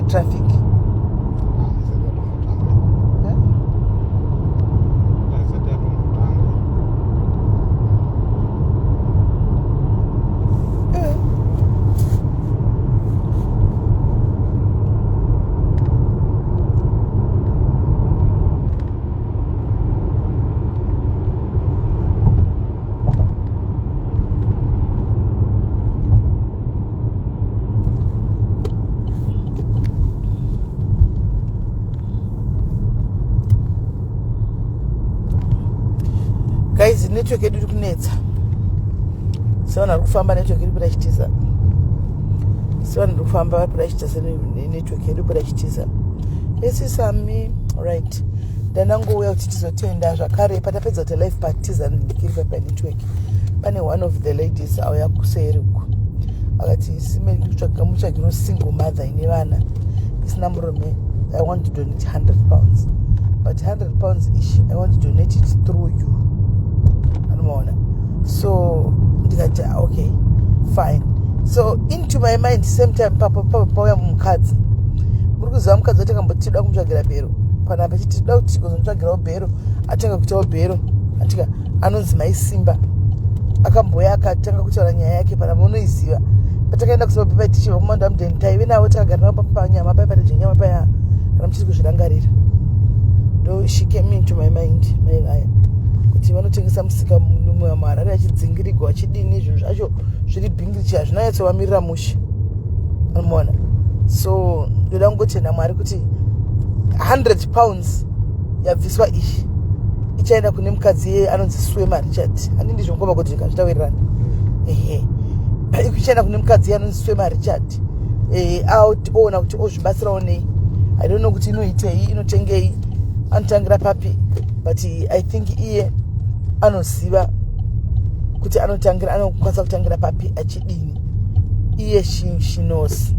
traffic. Guys, network yedu iri kunetsa. Sevanhu vari kufamba network iri kuda chitiza. Sevanhu vari kufamba vari kuda chitiza network yedu kuda chitiza. Esisami, right. Ndanangouya kuti tizotenda zvakare patapedza kuti live partiza ndikiri pa network. Pane one of the ladies auya kuseri uko. Akati simeli kutsvaga mutsvagiro single mother ine vana. Isina murume. I want to donate £100. But £100 ish, I want to donate it through you. So okay, fine. So into my mind same time papa pauya mukadzi muri kuziva mukadzi atakambotida kumutsvagira bhero panapa chitida kuti kuzomutsvagira bhero atanga kuitawo bhero atika anonzi Maisimba akamboya akatanga kutaura nyaya yake panapa unoiziva patakaenda kusoma pepa tichiva kumanda mudeni taive navo takagara navo panyama paya patajenyama paya kana muchiri kuzvirangarira. Do she came into my mind maivaya kuti vanotengesa musika muHarare achidzingirigwa achidini zvinhu zvacho zviri bhingirichi hazvinanyatsovamirira mushe anomuona. So ndoda kungotenda Mwari kuti £100 yabviswa izvi ichaenda kune mukadzi iye anonzi Swema Richard. Ani ndizvo ngoma kuti zvitawirirana ichaenda kune mukadzi iye anonzi Swema Richard oona kuti ozvibatsirawo nei. I don't know kuti inoitei inotengei anotangira papi, but I think iye anoziva kuti anokwanisa kutangira papi achidini. Iye she knows.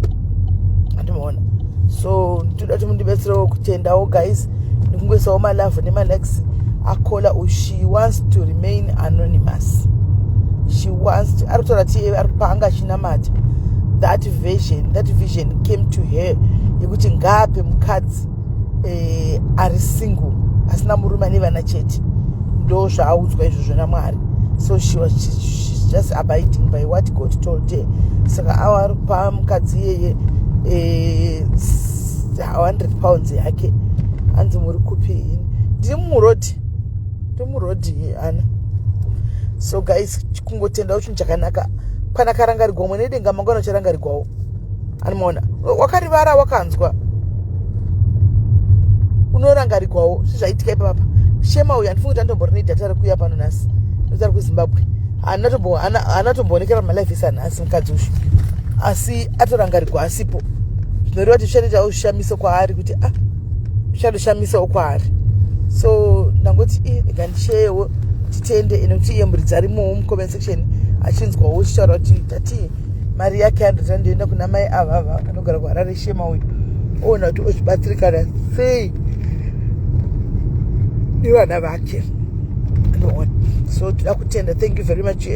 Andimuona. So ndoda kuti mundibetserewo kutendawo guys, ndikungoisawo malove nemalikes akola. She wants to remain anonymous. She wants to arikutaura kuti iye aripanga chinamata. That vision came to her yekuti ngaape mukadzi ari single asina murume ane vana chete. Ndo zvaaudzwa izvozvo naMwari. So she's just abiding by what God told her. Saka ari kupa mukadzi iyeye £100 yake. Anzi muri kupi? Ndiri murodhi ana. So guys, kungotendawo chinhu chakanaka. Pana karangarirwa mwe nedenga mangwana charangarirwawo. Anomuona. Wakarivara wakanzwa. Unorangarirwawo zvaitika ipapa. Shema uyu andifungi kuti andombori nedhata rekuuya pano nhasi. Notari kuZimbabwe. Anatomboonekera malife isa nhasi mukadzi ushu. Asi atorangarirwa asipo. Zvinoreva kuti zvichatoitawo zvishamiso kwaari kuti zvichatoshamisawo kwaari. So ndangoti ngandisheyewo titende nekuti iye muridzi arimowo mucomment section achinzwawo chitaura kuti tati mari yake 100 ndoenda kuna mai ava anogara kuHarare. Shema uyu oona kuti ozvibatsirikana sei nevana vake. So toda kutenda. Thank you very much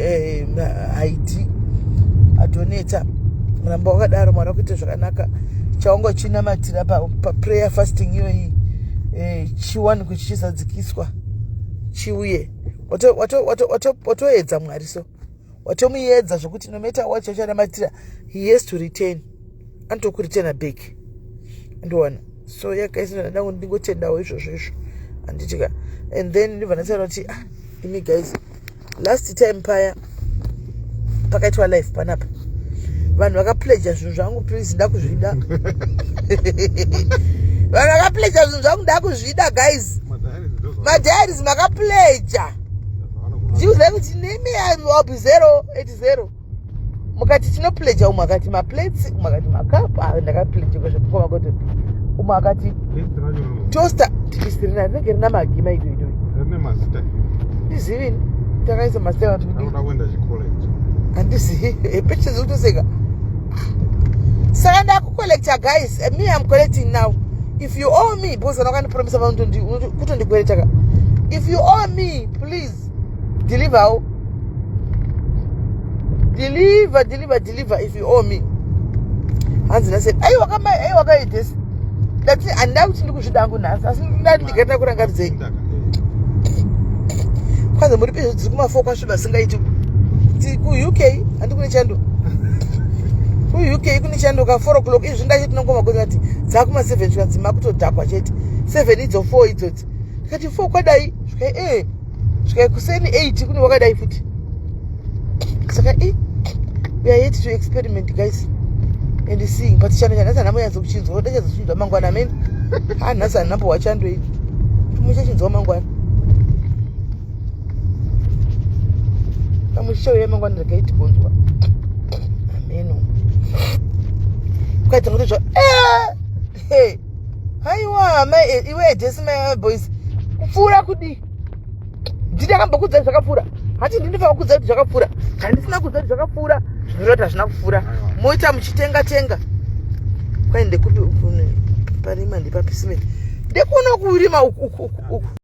Haiti adonata. Ramba wakadaro Mwari akuite zvakanaka. Chaunga chinamatira pa prayer fasting iyoyi chiwani kuti chizadzikiswa chiuye. Watoedza Mwari. So watomuedza zvokuti no matter what chachanamatira he has to return. Anotokuritena back. Ndiona. So yakaisa ndangu ndingotendawo izvozvo izvo. Anditika. And then ndivanatsara kuti imi guys, last time paya pakaitwa live panapa vanhu vakapledger zvinhu zvangu. Please ndakuzvida. Vanhu vakapledger zvinhu zvangu ndakuzvida guys. Madiaries makapledger. Ndiuzive kuti name yangu 080 mukati tinopledger umwe akati maplates umwe akati makapa ndakapledger kwezvekukoma kuti umwe akati toaster tikisirina rinenge rina magima idoido rine mazita izivini takaisa mazita kuti ndakwenda chicollect handisi pictures utoseka. Saka ndakucollector guys. Me I'm collecting now. If you owe me, because I'm not going to promise about to if you owe me, please deliver. Deliver if you owe me. hanzi nase aiwa kamai aiwa kaitesi ndati handida kuti ndikuzvidangu nhasi asi ndati ndikaenda kurangaridzei kwanza muri pezvo dziri kuma4 kwasviba singaiti kuuk handi kune chando kuuk kune chando ka4 o'clock izvi ndachiti nongoma ati dzakuma7 zvikanzi makutodhakwa chete 7 idzo 4 idzodzi ndikati 4 kwadai svikai kuseni 8 kune wakadai futi saka we are yet to experiment guys and seeing but chano chanhasi hanamboyanzo kuchinzwa ndachazochinzwa mangwana amene hanhasi hanambowa chando iyi muchachinzwa mangwana kamuchauya mangwana ndakaiti bonzwa ameno kwaita ngotozva haiwa iwe desima boys kupfuura kudi ndini akambokudza zvakapfuura hati ndinofana kudza kuti zvakapfuura handisina kudza kuti zvakapfuura zvinorota zvina kupfuura moita muchitenga kwaende kupi parima ndipapisime ndekuona kurima uku